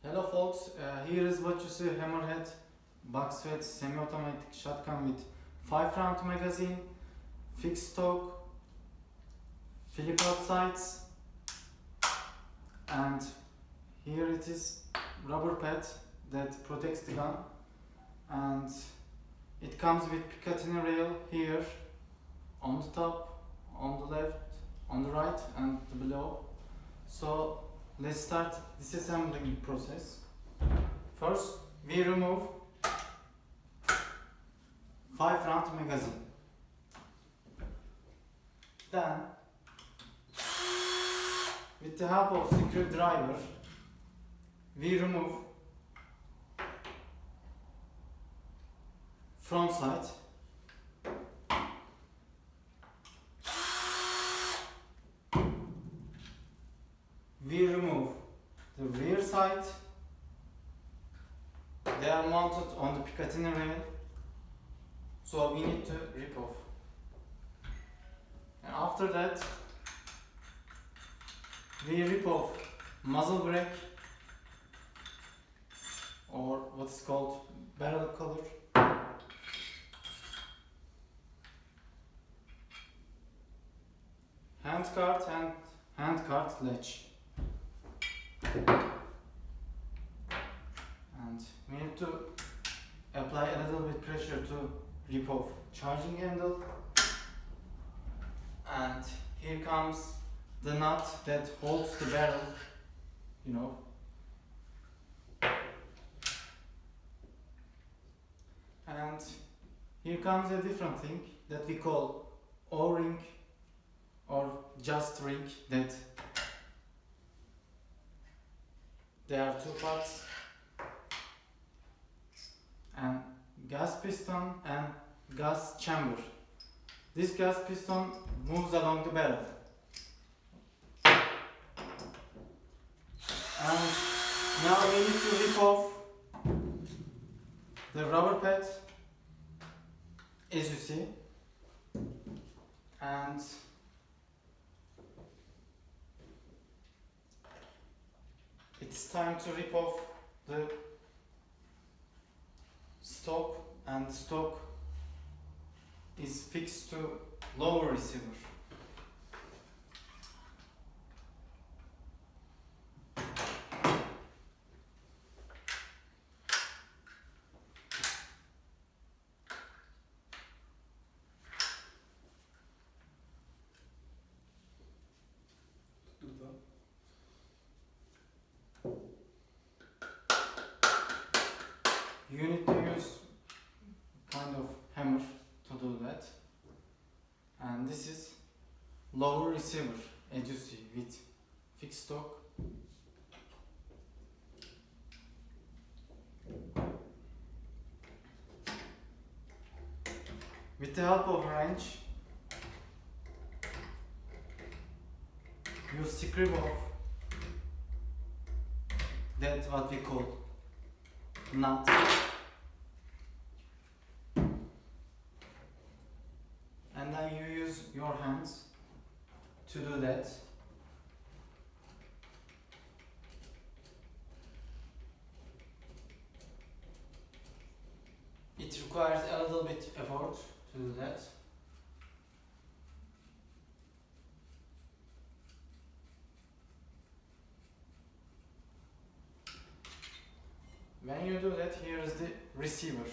Hello folks, here is what you see: hammerhead, box-fed, semi-automatic shotgun with 5-round magazine, fixed stock, flip-out sights, and here it is rubber pad that protects the gun, and it comes with Picatinny rail here on the top, on the left, on the right and below. So let's start disassembling process. First we remove 5-round magazine. Then with the help of screwdriver we remove front sight, we remove the rear sight. They are mounted on the Picatinny rail, so we need to rip off. And after that we rip off muzzle brake, or what's called barrel cover, handguard and handguard latch. And we need to apply a little bit pressure to rip off charging handle. And here comes the nut that holds the barrel, you know. And here comes a different thing that we call O-ring or just ring, that there are two parts, and gas piston and gas chamber. This gas piston moves along the barrel. And now we need to rip off the rubber pad, as you see, and it's time to rip off the stock, and the stock is fixed to lower receiver. You need to use kind of hammer to do that. And this is lower receiver, as you see, with fixed stock. With the help of wrench, you screw off that what we call nut. And then you use your hands to do that. It requires a little bit effort to do that. When you do that, here is the receiver.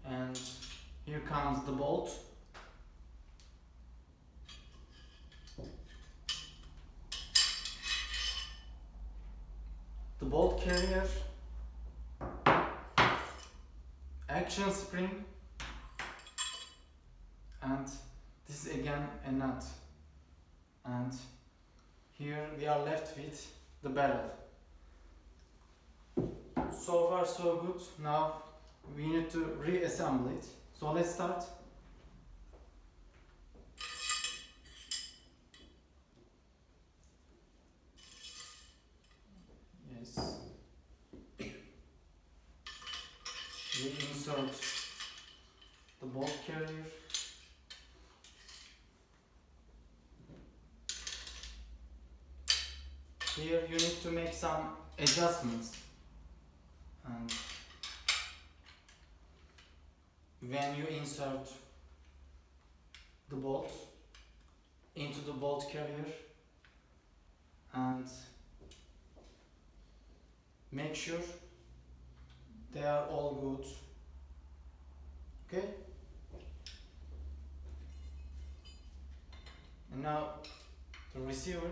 And here comes the bolt. The bolt carrier, action spring, and this is again a nut. And here we are left with the barrel. So far so good. Now we need to reassemble it. So let's start. Yes. We insert the bolt carrier. here you need to make some adjustments, and when you insert the bolt into the bolt carrier, and make sure they are all good. Okay? And now the receiver.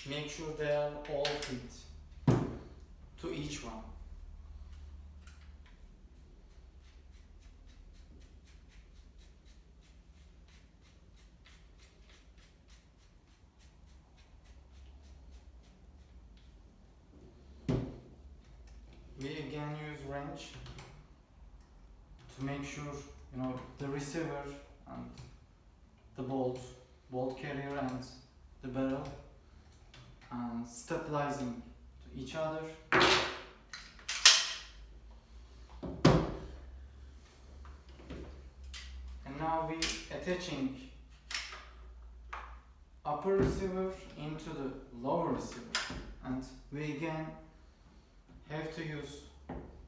Make sure they are all fit to each one. We again use wrench to make sure, you know, the receiver and the bolt carrier and the barrel and stabilizing to each other. And now we attaching upper receiver into the lower receiver, and we again have to use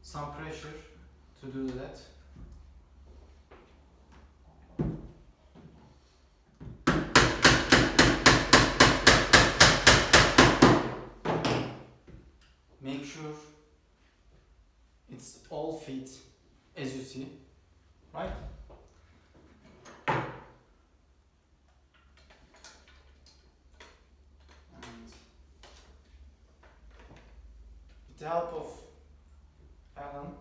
some pressure to do that. Make sure it's all fit as you see, right? And with the help of Allen,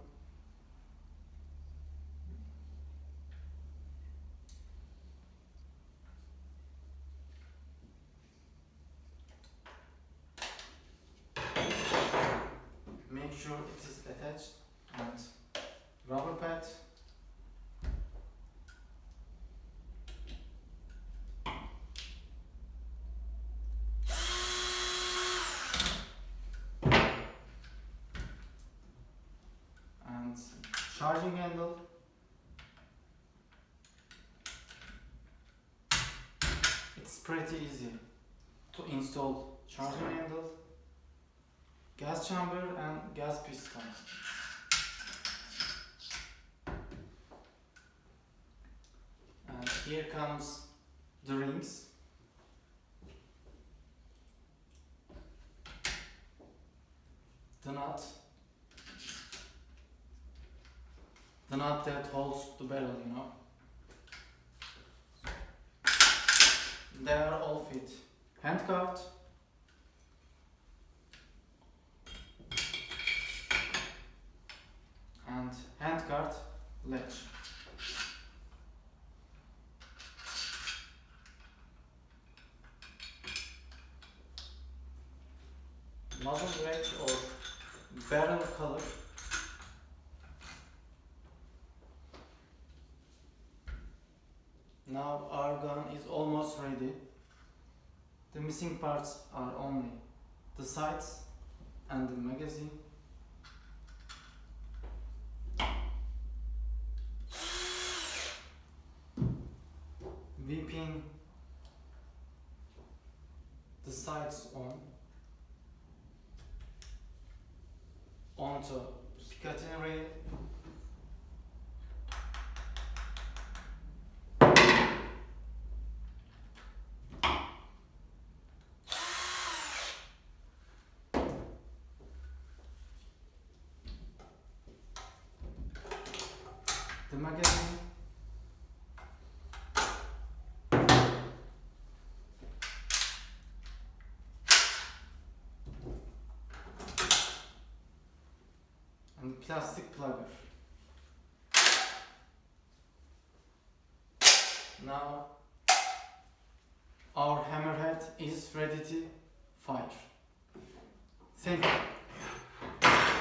make sure it is attached, and rubber pad, and charging handle. It's pretty easy to install charging handle, gas chamber and gas piston. And here comes the rings. The nut that holds the barrel, you know. They are all fit. Handguard, and handguard latch. Muzzle red or barrel color. Now our gun is almost ready. The missing parts are only the sights and the magazine. We pin the sights onto Picatinny rail. The magazine, and plastic plugger. Now our hammerhead is ready to fire. Thank you.